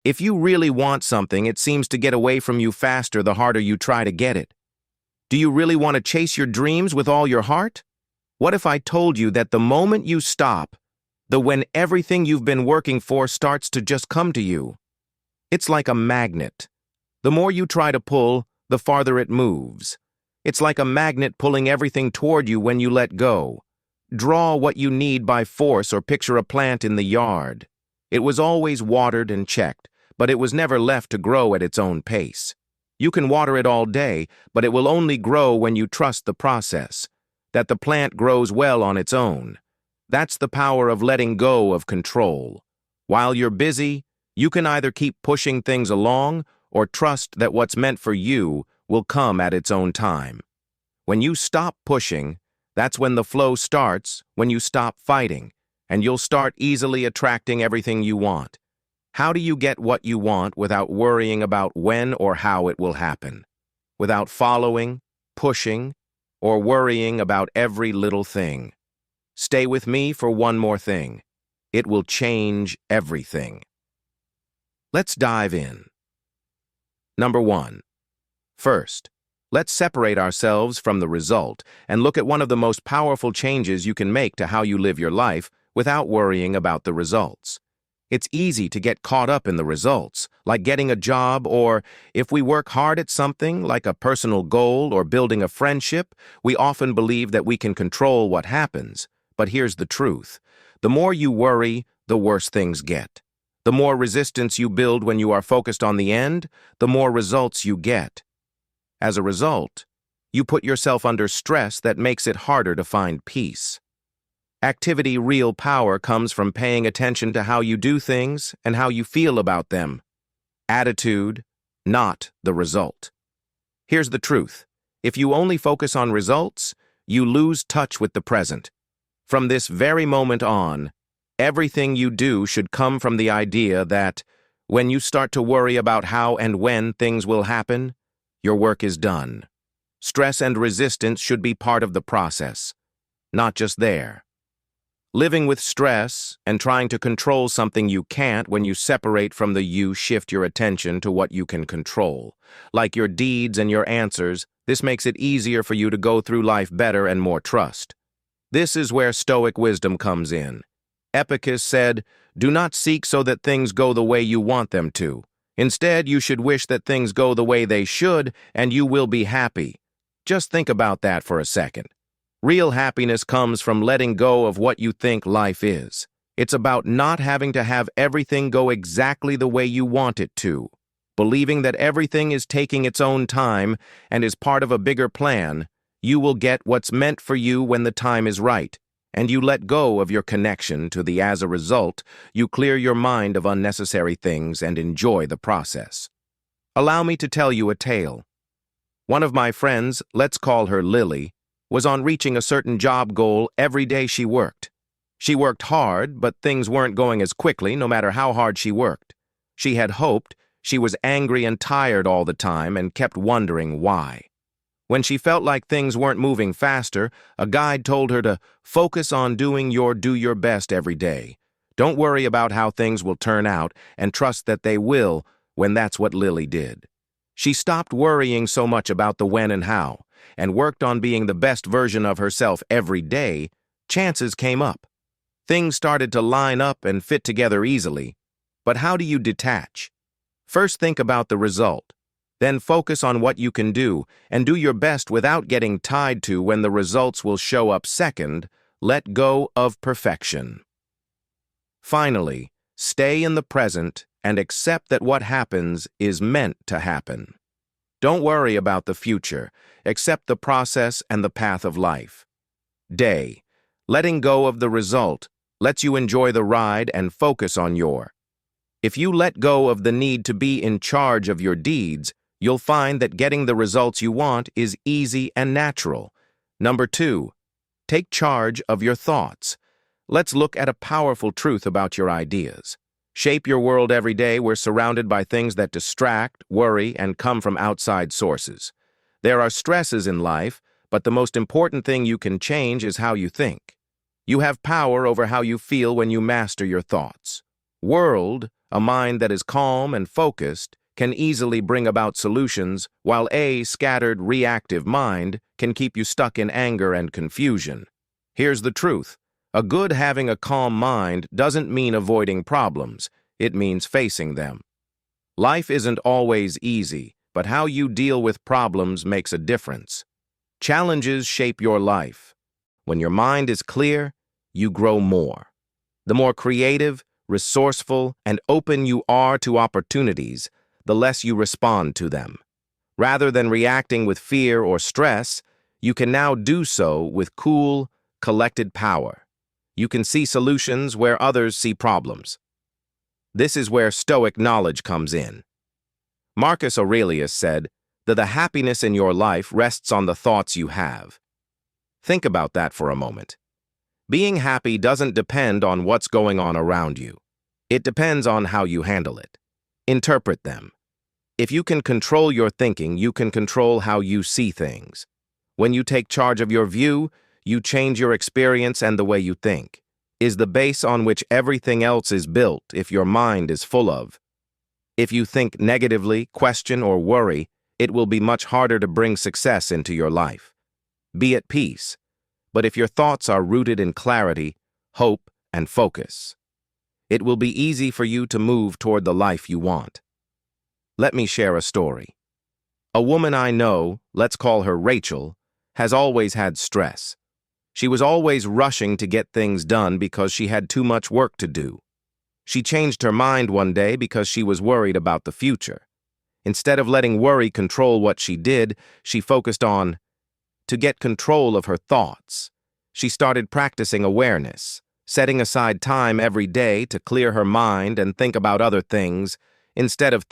If you really want something, it seems to get away from you faster the harder you try to get it. Do you really want to chase your dreams with all your heart? What if I told you that the moment you stop, when everything you've been working for starts to just come to you? It's like a magnet. The more you try to pull, the farther it moves. It's like a magnet pulling everything toward you when you let go. Draw what you need by force or picture a plant in the yard. It was always watered and checked, but it was never left to grow at its own pace. You can water it all day, but it will only grow when you trust the process, that the plant grows well on its own. That's the power of letting go of control. While you're busy, you can either keep pushing things along or trust that what's meant for you will come at its own time. When you stop pushing, that's when the flow starts, when you stop fighting, and you'll start easily attracting everything you want. How do you get what you want without worrying about when or how it will happen? Without following, pushing, or worrying about every little thing. Stay with me for one more thing. It will change everything. Let's dive in. Number 1. First, let's separate ourselves from the result and look at one of the most powerful changes you can make to how you live your life without worrying about the results. It's easy to get caught up in the results, like getting a job, or if we work hard at something, like a personal goal or building a friendship, we often believe that we can control what happens. But here's the truth. The more you worry, the worse things get. The more resistance you build when you are focused on the end, the more results you get. As a result, you put yourself under stress that makes it harder to find peace. Activity real power comes from paying attention to how you do things and how you feel about them. Attitude, not the result. Here's the truth. If you only focus on results, you lose touch with the present. From this very moment on, everything you do should come from the idea that when you start to worry about how and when things will happen, your work is done. Stress and resistance should be part of the process, not just there. Living with stress and trying to control something you can't when you separate from the you shift your attention to what you can control. Like your deeds and your answers, this makes it easier for you to go through life better and more trust. This is where Stoic wisdom comes in. Epicus said, "Do not seek so that things go the way you want them to. Instead, you should wish that things go the way they should, and you will be happy." Just think about that for a second. Real happiness comes from letting go of what you think life is. It's about not having to have everything go exactly the way you want it to. Believing that everything is taking its own time and is part of a bigger plan, you will get what's meant for you when the time is right, and you let go of your connection to the as a result, you clear your mind of unnecessary things and enjoy the process. Allow me to tell you a tale. One of my friends, let's call her Lily, was on reaching a certain job goal every day she worked. She worked hard, but things weren't going as quickly no matter how hard she worked. She had hoped, she was angry and tired all the time and kept wondering why. When she felt like things weren't moving faster, a guide told her to focus on do your best every day. Don't worry about how things will turn out and trust that they will when that's what Lily did. She stopped worrying so much about the when and how, and worked on being the best version of herself every day. Chances came up. Things started to line up and fit together easily. But how do you detach? First, think about the result. Then focus on what you can do, and do your best without getting tied to when the results will show up second. Let go of perfection. Finally, stay in the present and accept that what happens is meant to happen. Don't worry about the future. Accept the process and the path of life. Letting go of the result lets you enjoy the ride and focus on your. If you let go of the need to be in charge of your deeds, you'll find that getting the results you want is easy and natural. Number 2, take charge of your thoughts. Let's look at a powerful truth about your ideas. Shape your world every day. We're surrounded by things that distract, worry, and come from outside sources. There are stresses in life, but the most important thing you can change is how you think. You have power over how you feel when you master your thoughts. World, A mind that is calm and focused can easily bring about solutions, while a scattered, reactive mind can keep you stuck in anger and confusion. Here's the truth. A good having a calm mind doesn't mean avoiding problems. It means facing them. Life isn't always easy, but how you deal with problems makes a difference. Challenges shape your life. When your mind is clear, you grow more. The more creative, resourceful, and open you are to opportunities, the less you respond to them. Rather than reacting with fear or stress, you can now do so with cool, collected power. You can see solutions where others see problems. This is where Stoic knowledge comes in. Marcus Aurelius said that the happiness in your life rests on the thoughts you have. Think about that for a moment. Being happy doesn't depend on what's going on around you. It depends on how you handle it. Interpret them. If you can control your thinking, you can control how you see things. When you take charge of your view, you change your experience, and the way you think is the base on which everything else is built if your mind is full of. If you think negatively, question, or worry, it will be much harder to bring success into your life. Be at peace. But if your thoughts are rooted in clarity, hope, and focus, it will be easy for you to move toward the life you want. Let me share a story. A woman I know, let's call her Rachel, has always had stress. She was always rushing to get things done because she had too much work to do. She changed her mind one day because she was worried about the future. Instead of letting worry control what she did, she focused on to get control of her thoughts. She started practicing awareness, setting aside time every day to clear her mind and think about other things instead of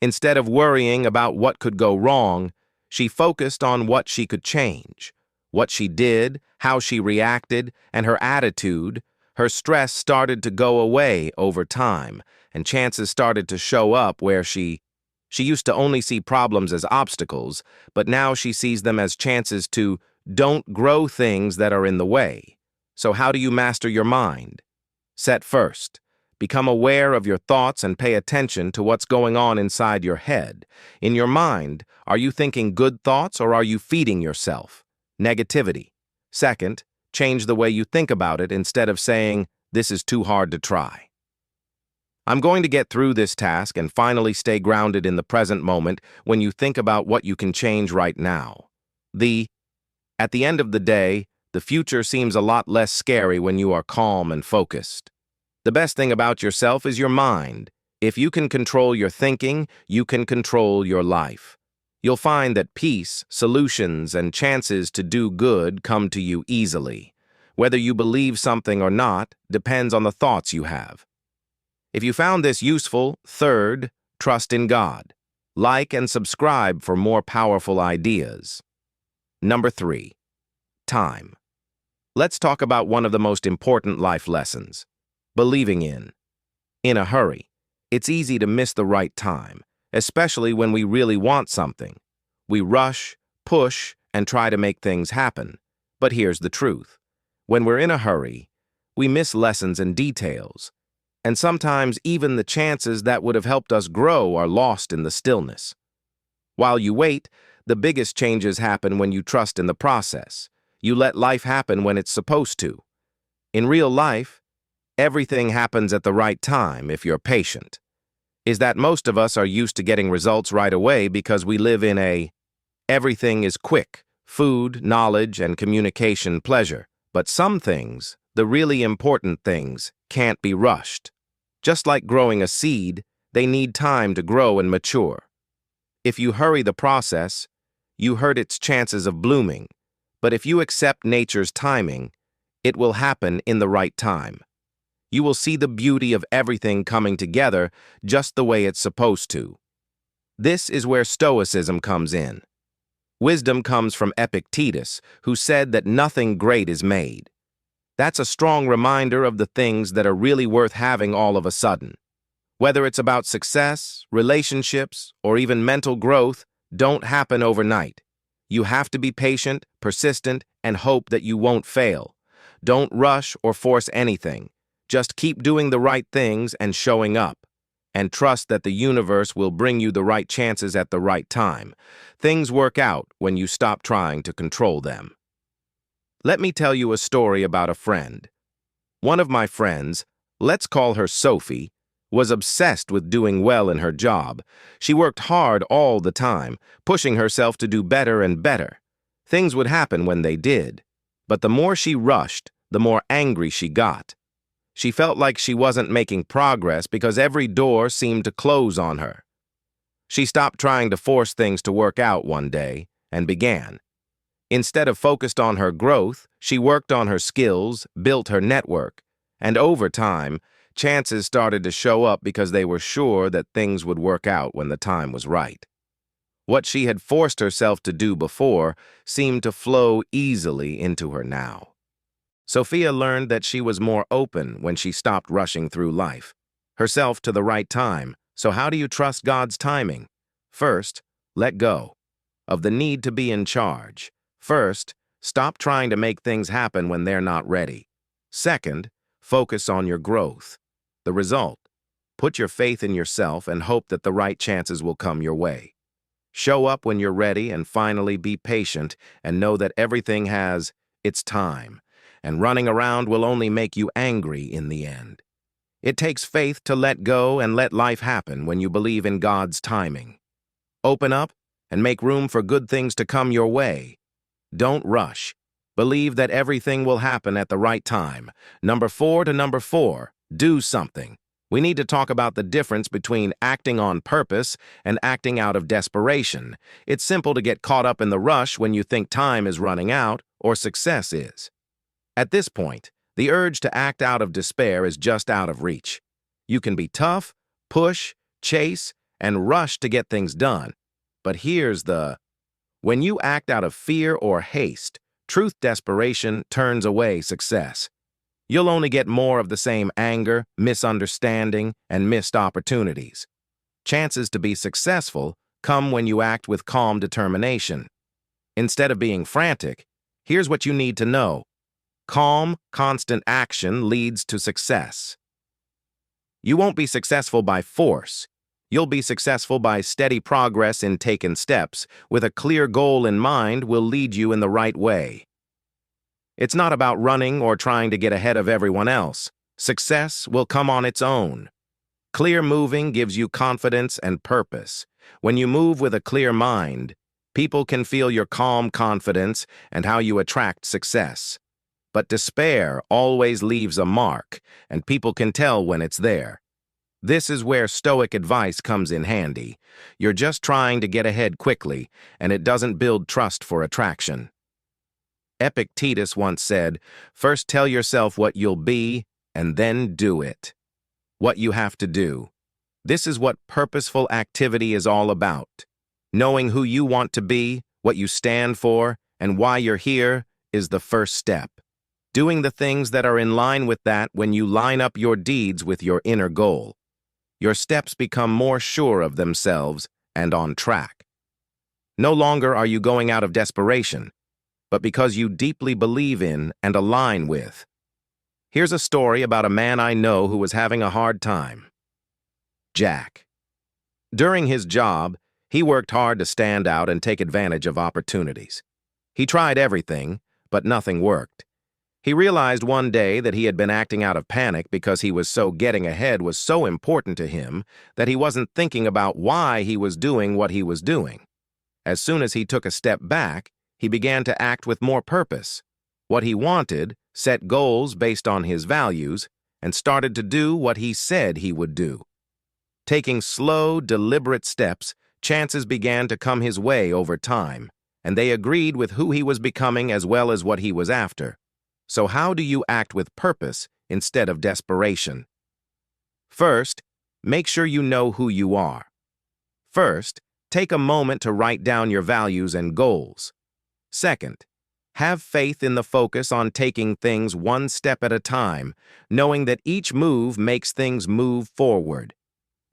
Instead of worrying about what could go wrong, she focused on what she could change. What she did, how she reacted, and her attitude. Her stress started to go away over time, and chances started to show up where she used to only see problems as obstacles, but now she sees them as chances to don't grow things that are in the way. So how do you master your mind? Set first. Become aware of your thoughts and pay attention to what's going on inside your head. In your mind, are you thinking good thoughts or are you feeding yourself negativity? Second, change the way you think about it instead of saying, "This is too hard to try." I'm going to get through this task and finally stay grounded in the present moment when you think about what you can change right now. At the end of the day, the future seems a lot less scary when you are calm and focused. The best thing about yourself is your mind. If you can control your thinking, you can control your life. You'll find that peace, solutions, and chances to do good come to you easily. Whether you believe something or not depends on the thoughts you have. If you found this useful, third, trust in God. Like and subscribe for more powerful ideas. Number 3. Time. Let's talk about one of the most important life lessons. Believing in a hurry. It's easy to miss the right time, especially when we really want something. We rush, push, and try to make things happen. But here's the truth. When we're in a hurry, we miss lessons and details. And sometimes even the chances that would have helped us grow are lost in the stillness. While you wait, the biggest changes happen when you trust in the process. You let life happen when it's supposed to. In real life, everything happens at the right time if you're patient. Is that most of us are used to getting results right away because we live in everything is quick, food, knowledge, and communication pleasure. But some things, the really important things, can't be rushed. Just like growing a seed, they need time to grow and mature. If you hurry the process, you hurt its chances of blooming. But if you accept nature's timing, it will happen in the right time. You will see the beauty of everything coming together just the way it's supposed to. This is where Stoicism comes in. Wisdom comes from Epictetus, who said that nothing great is made. That's a strong reminder of the things that are really worth having all of a sudden. Whether it's about success, relationships, or even mental growth, don't happen overnight. You have to be patient, persistent, and hope that you won't fail. Don't rush or force anything. Just keep doing the right things and showing up, and trust that the universe will bring you the right chances at the right time. Things work out when you stop trying to control them. Let me tell you a story about a friend. One of my friends, let's call her Sophie, was obsessed with doing well in her job. She worked hard all the time, pushing herself to do better and better. Things would happen when they did, but the more she rushed, the more angry she got. She felt like she wasn't making progress because every door seemed to close on her. She stopped trying to force things to work out one day and began. Instead of focused on her growth, she worked on her skills, built her network, and over time, chances started to show up because they were sure that things would work out when the time was right. What she had forced herself to do before seemed to flow easily into her now. Sophia learned that she was more open when she stopped rushing through life, herself to the right time. So how do you trust God's timing? First, let go of the need to be in charge. First, stop trying to make things happen when they're not ready. Second, focus on your growth. The result, put your faith in yourself and hope that the right chances will come your way. Show up when you're ready, and finally be patient and know that everything has its time, and running around will only make you angry in the end. It takes faith to let go and let life happen when you believe in God's timing. Open up and make room for good things to come your way. Don't rush. Believe that everything will happen at the right time. Number 4, do something. We need to talk about the difference between acting on purpose and acting out of desperation. It's simple to get caught up in the rush when you think time is running out or success is. At this point, the urge to act out of despair is just out of reach. You can be tough, push, chase, and rush to get things done. But here's when you act out of fear or haste, truth desperation turns away success. You'll only get more of the same anger, misunderstanding, and missed opportunities. Chances to be successful come when you act with calm determination. Instead of being frantic, here's what you need to know. Calm, constant action leads to success. You won't be successful by force. You'll be successful by steady progress in taken steps, with a clear goal in mind will lead you in the right way. It's not about running or trying to get ahead of everyone else. Success will come on its own. Clear moving gives you confidence and purpose. When you move with a clear mind, people can feel your calm confidence and how you attract success. But despair always leaves a mark, and people can tell when it's there. This is where Stoic advice comes in handy. You're just trying to get ahead quickly, and it doesn't build trust for attraction. Epictetus once said, "First tell yourself what you'll be, and then do it." What you have to do. This is what purposeful activity is all about. Knowing who you want to be, what you stand for, and why you're here is the first step. Doing the things that are in line with that when you line up your deeds with your inner goal. Your steps become more sure of themselves and on track. No longer are you going out of desperation, but because you deeply believe in and align with. Here's a story about a man I know who was having a hard time. Jack. During his job, he worked hard to stand out and take advantage of opportunities. He tried everything, but nothing worked. He realized one day that he had been acting out of panic because getting ahead was so important to him that he wasn't thinking about why he was doing what he was doing. As soon as he took a step back, he began to act with more purpose. What he wanted, set goals based on his values, and started to do what he said he would do. Taking slow, deliberate steps, chances began to come his way over time, and they agreed with who he was becoming as well as what he was after. So how do you act with purpose instead of desperation? First, make sure you know who you are. First, take a moment to write down your values and goals. Second, have faith in the focus on taking things one step at a time, knowing that each move makes things move forward.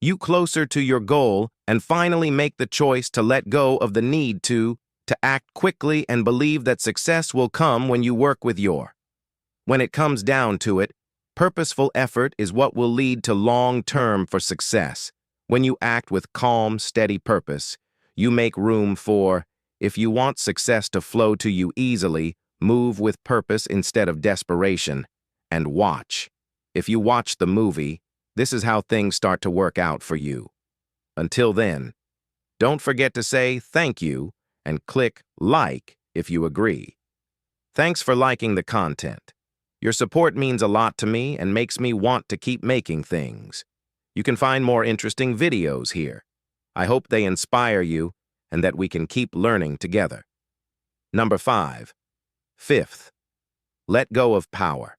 You closer to your goal, and finally make the choice to let go of the need to act quickly and believe that success will come when you work with your. When it comes down to it, Purposeful effort is what will lead to long-term for success. When you act with calm, steady purpose, you make room for, if you want success to flow to you easily, move with purpose instead of desperation, and watch. If you watch the movie, this is how things start to work out for you. Until then, don't forget to say thank you and click like if you agree. Thanks for liking the content. Your support means a lot to me and makes me want to keep making things. You can find more interesting videos here. I hope they inspire you and that we can keep learning together. Number 5. Fifth, let go of power.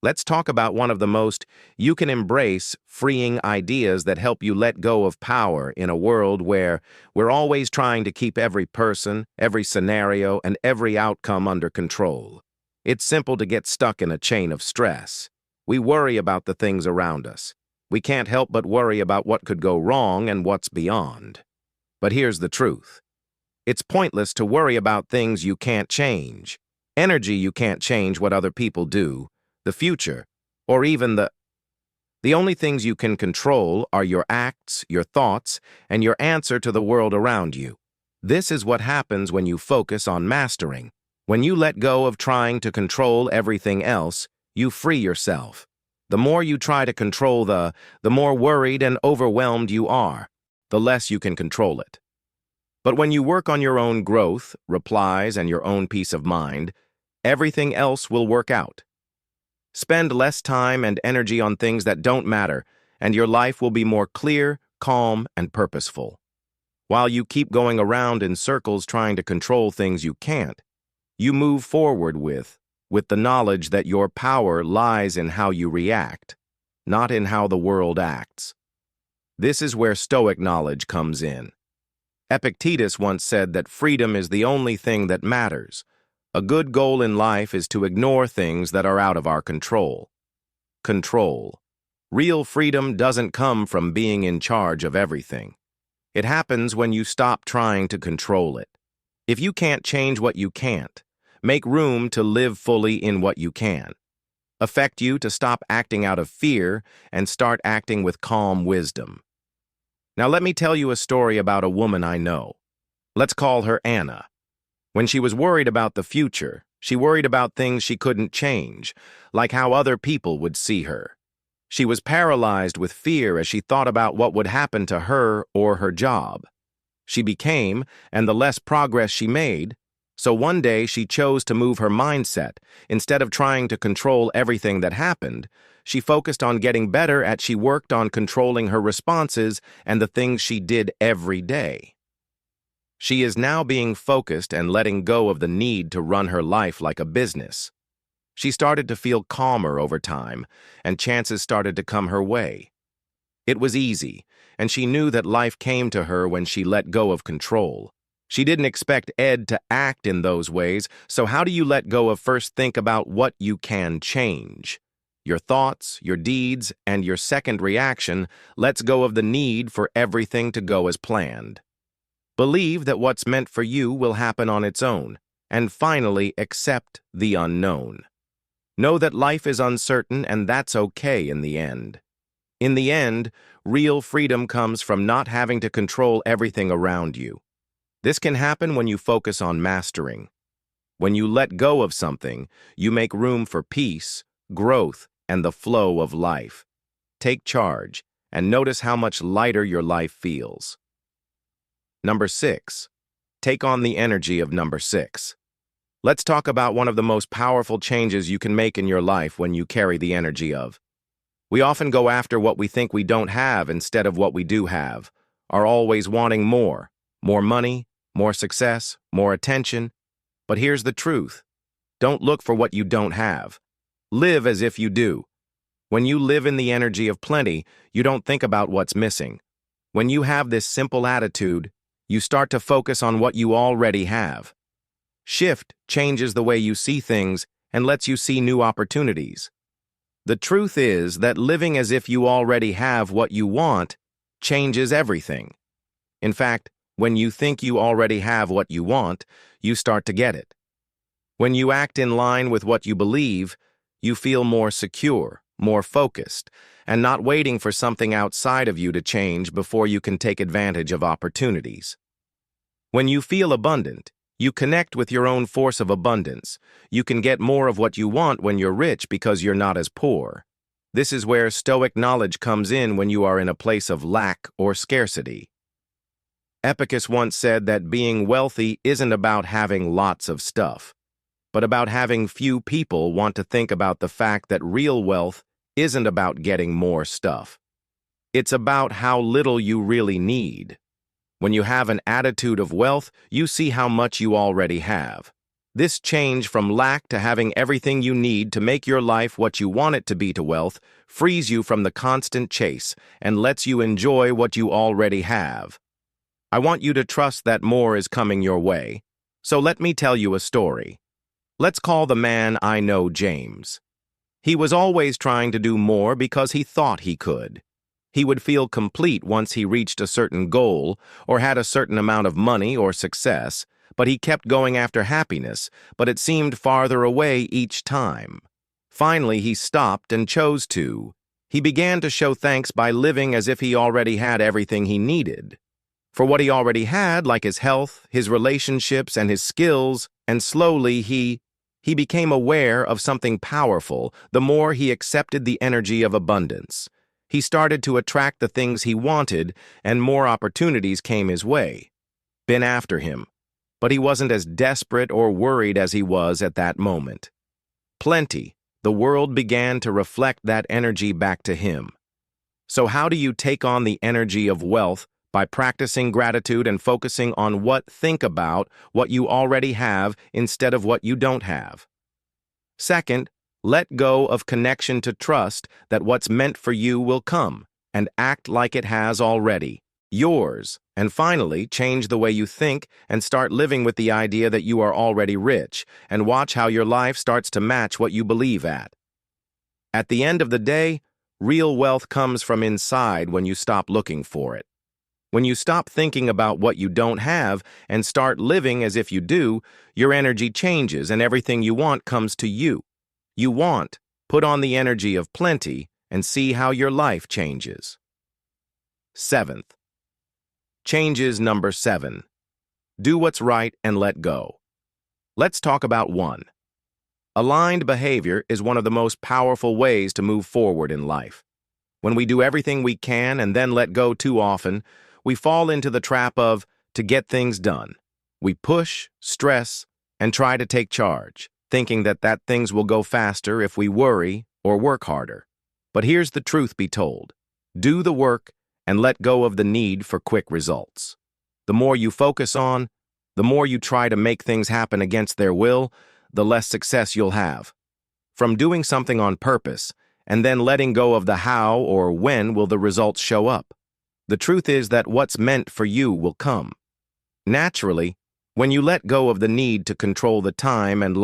Let's talk about one of the most you can embrace freeing ideas that help you let go of power in a world where we're always trying to keep every person, every scenario, and every outcome under control. It's simple to get stuck in a chain of stress. We worry about the things around us. We can't help but worry about what could go wrong and what's beyond. But here's the truth. It's pointless to worry about things you can't change. Energy you can't change what other people do, the future, or even the only things you can control are your acts, your thoughts, and your answer to the world around you. This is what happens when you focus on mastering. When you let go of trying to control everything else, you free yourself. The more you try to control the more worried and overwhelmed you are, the less you can control it. But when you work on your own growth, replies, and your own peace of mind, everything else will work out. Spend less time and energy on things that don't matter, and your life will be more clear, calm, and purposeful. While you keep going around in circles trying to control things you can't, you move forward with the knowledge that your power lies in how you react, not in how the world acts. This is where Stoic knowledge comes in. Epictetus once said that freedom is the only thing that matters. A good goal in life is to ignore things that are out of our control. Control. Real freedom doesn't come from being in charge of everything. It happens when you stop trying to control it. If you can't change what you can't, make room to live fully in what you can. Affect you to stop acting out of fear and start acting with calm wisdom. Now let me tell you a story about a woman I know. Let's call her Anna. When she was worried about the future, she worried about things she couldn't change, like how other people would see her. She was paralyzed with fear as she thought about what would happen to her or her job. She became, and the less progress she made, so one day she chose to move her mindset. Instead of trying to control everything that happened, she focused on getting better as she worked on controlling her responses and the things she did every day. She is now being focused and letting go of the need to run her life like a business. She started to feel calmer over time, and chances started to come her way. It was easy, and she knew that life came to her when she let go of control. She didn't expect Ed to act in those ways, so how do you let go of first think about what you can change? Your thoughts, your deeds, and your second reaction lets go of the need for everything to go as planned. Believe that what's meant for you will happen on its own, and finally accept the unknown. Know that life is uncertain and that's okay in the end. In the end, real freedom comes from not having to control everything around you. This can happen when you focus on mastering. When you let go of something, you make room for peace, growth, and the flow of life. Take charge, and notice how much lighter your life feels. Number 6. Take on the energy of number 6. Let's talk about one of the most powerful changes you can make in your life when you carry the energy of. We often go after what we think we don't have instead of what we do have, are always wanting more money, more success, more attention. But here's the truth. Don't look for what you don't have. Live as if you do. When you live in the energy of plenty, you don't think about what's missing. When you have this simple attitude, you start to focus on what you already have. Shift changes the way you see things and lets you see new opportunities. The truth is that living as if you already have what you want changes everything. In fact, when you think you already have what you want, you start to get it. When you act in line with what you believe, you feel more secure, more focused, and not waiting for something outside of you to change before you can take advantage of opportunities. When you feel abundant, you connect with your own force of abundance. You can get more of what you want when you're rich because you're not as poor. This is where Stoic knowledge comes in when you are in a place of lack or scarcity. Epicus once said that being wealthy isn't about having lots of stuff, but about having few people want to think about the fact that real wealth isn't about getting more stuff. It's about how little you really need. When you have an attitude of wealth, you see how much you already have. This change from lack to having everything you need to make your life what you want it to be to wealth frees you from the constant chase and lets you enjoy what you already have. I want you to trust that more is coming your way. So let me tell you a story. Let's call the man I know James. He was always trying to do more because he thought he could. He would feel complete once he reached a certain goal or had a certain amount of money or success, but he kept going after happiness, but it seemed farther away each time. Finally, he stopped and chose to. He began to show thanks by living as if he already had everything he needed. For what he already had, like his health, his relationships, and his skills, and slowly he became aware of something powerful the more he accepted the energy of abundance. He started to attract the things he wanted, and more opportunities came his way. Been after him. But he wasn't as desperate or worried as he was at that moment. Plenty. The world began to reflect that energy back to him. So how do you take on the energy of wealth? By practicing gratitude and focusing on think about what you already have instead of what you don't have. Second, let go of connection to trust that what's meant for you will come, and act like it has already. Yours. And finally, change the way you think and start living with the idea that you are already rich, and watch how your life starts to match what you believe at. At the end of the day, real wealth comes from inside when you stop looking for it. When you stop thinking about what you don't have and start living as if you do, your energy changes and everything you want comes to you. You want, put on the energy of plenty and see how your life changes. Seventh. Changes number 7. Do what's right and let go. Let's talk about 1. Aligned behavior is one of the most powerful ways to move forward in life. When we do everything we can and then let go too often, we fall into the trap of to get things done. We push, stress, and try to take charge, thinking that things will go faster if we worry or work harder. But here's the truth be told. Do the work and let go of the need for quick results. The more you focus on, the more you try to make things happen against their will, the less success you'll have. From doing something on purpose and then letting go of the how or when will the results show up. The truth is that what's meant for you will come. Naturally, when you let go of the need to control the time and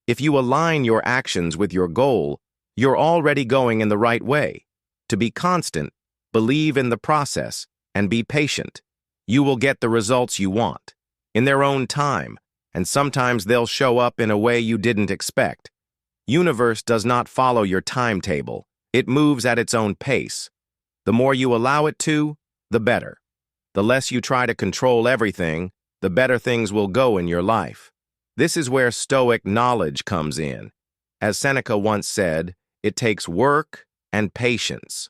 if you align your actions with your goal, you're already going in the right way. To be constant, believe in the process, and be patient. You will get the results you want, in their own time, and sometimes they'll show up in a way you didn't expect. Universe does not follow your timetable. It moves at its own pace. The more you allow it to, the better. The less you try to control everything, the better things will go in your life. This is where Stoic knowledge comes in. As Seneca once said, it takes work and patience.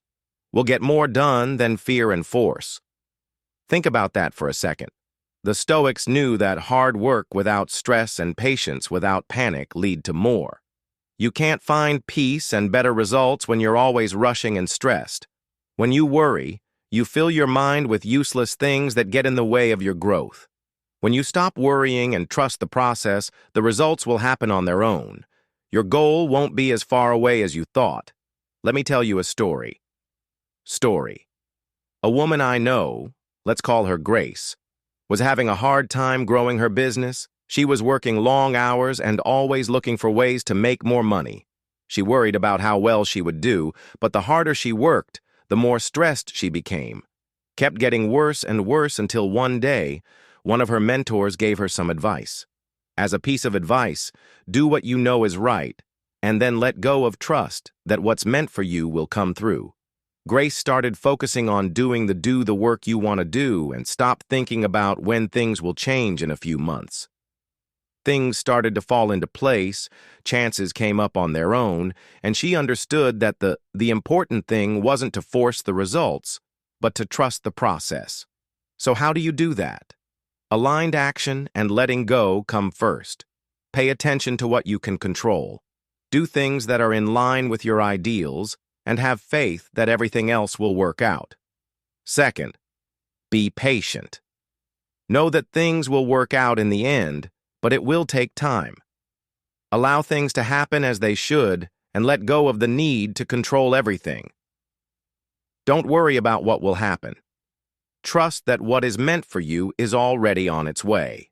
We'll get more done than fear and force. Think about that for a second. The Stoics knew that hard work without stress and patience without panic lead to more. You can't find peace and better results when you're always rushing and stressed. When you worry, you fill your mind with useless things that get in the way of your growth. When you stop worrying and trust the process, the results will happen on their own. Your goal won't be as far away as you thought. Let me tell you a story. A woman I know, let's call her Grace, was having a hard time growing her business. She was working long hours and always looking for ways to make more money. She worried about how well she would do, but the harder she worked, the more stressed she became. Kept getting worse and worse until one day, one of her mentors gave her some advice. As a piece of advice, do what you know is right and then let go of trust that what's meant for you will come through. Grace started focusing on doing the work you want to do and stop thinking about when things will change in a few months. Things started to fall into place, chances came up on their own, and she understood that the important thing wasn't to force the results, but to trust the process. So how do you do that? Aligned action and letting go come first. Pay attention to what you can control. Do things that are in line with your ideals, and have faith that everything else will work out. Second, be patient. Know that things will work out in the end, but it will take time. Allow things to happen as they should and let go of the need to control everything. Don't worry about what will happen. Trust that what is meant for you is already on its way.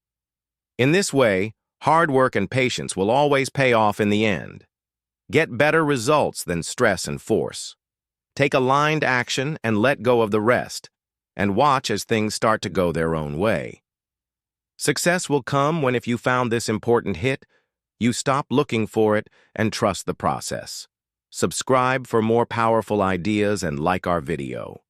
In this way, hard work and patience will always pay off in the end. Get better results than stress and force. Take aligned action and let go of the rest, and watch as things start to go their own way. Success will come when, if you found this important hit, you stop looking for it and trust the process. Subscribe for more powerful ideas and like our video.